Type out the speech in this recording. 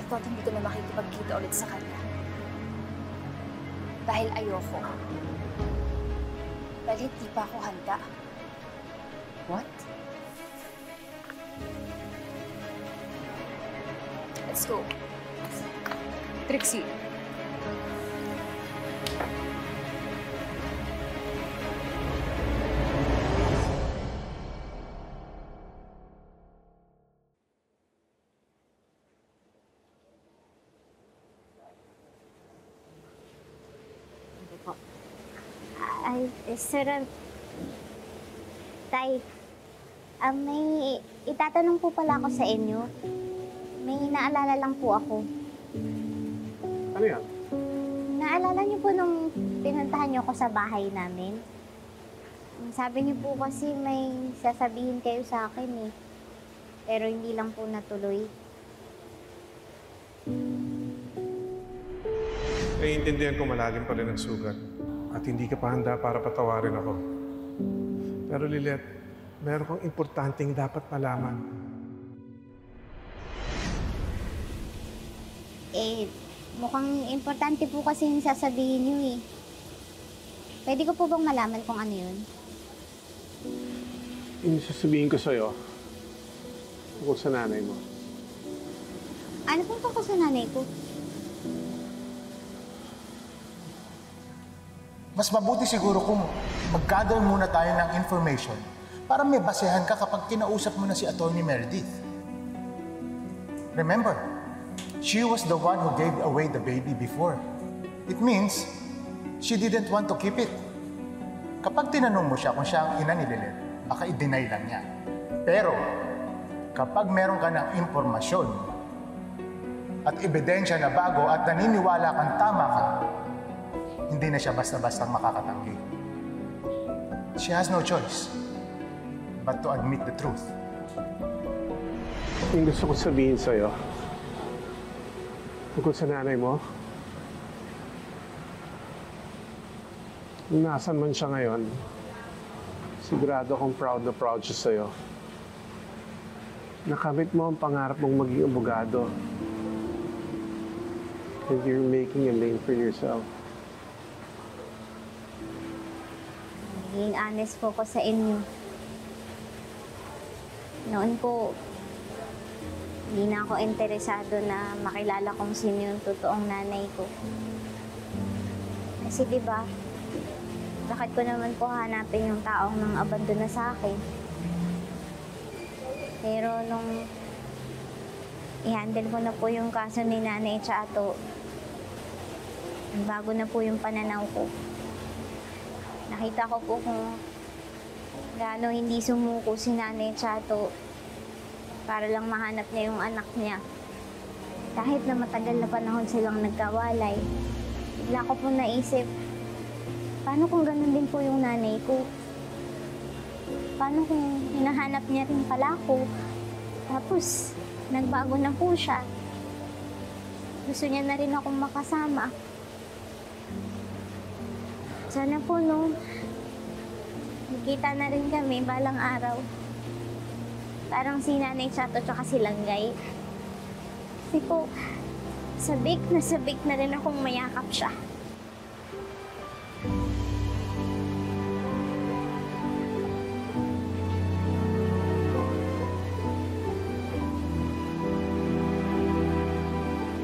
ko at hindi ko na makikipagkita ulit sa kanya. Dahil ayoko. Dahil hindi pa ako handa. What? Let's go. Trixie. Ay, Sir, Tay, may itatanong po pala ako sa inyo. May naalala lang po ako. Ano yan? Naalala niyo po nung pinuntahan niyo ako sa bahay namin? Sabi niyo po kasi may sasabihin kayo sa akin eh. Pero hindi lang po natuloy. Naiintindihan ko malalim pa rin ang sugat. At hindi ka pa handa para patawarin ako. Pero Lilet, meron kang importanteng dapat malaman. Mukhang importante po kasi yung sasabihin niyo eh. Pwede ko po bang malaman kung ano yun? Yung sasabihin ko sa'yo, tungkol sa nanay mo. Ano po tungkol sa nanay ko? Mas mabuti siguro kung mag-gather muna tayo ng information para may basehan ka kapag kinausap mo na si Atty. Meredith. Remember, she was the one who gave away the baby before. It means she didn't want to keep it. Kapag tinanong mo siya kung siya ang ina ni Lilet, baka i-deny lang niya. Pero, kapag meron ka ng impormasyon at ebidensya na bago at naniniwala kang tama ka, hindi na siya basta-bastang makakatanggi. She has no choice but to admit the truth. Yung gusto ko sabihin sa'yo, tungkol sa nanay mo, kung nasan man siya ngayon, sigurado akong proud na proud siya sa'yo. Nakamit mo ang pangarap mong maging abogado. And you're making a name for yourself. Maging honest po ko sa inyo. Noon po, hindi na ako interesado na makilala kung sino yung totoong nanay ko. Kasi diba, bakit ko naman po hanapin yung taong nang abandon na sa akin? Pero nung i-handle ko na po yung kaso ni Nanay Chato, bago na po yung pananaw ko. Nakita ko po kung gaano hindi sumuko si Nanay Chato para lang mahanap niya yung anak niya. Kahit na matagal na panahon silang nagkawalay, bigla ko po naisip, paano kung ganun din po yung nanay ko? Paano kung hinahanap niya rin pala ako? Tapos, nagbago na po siya. Gusto niya na rin akong makasama. Sana po, no, magkita na rin kami balang araw. Parang si Nanay Chato tsaka si Langgay. Kasi po, sabik na rin akong mayakap siya.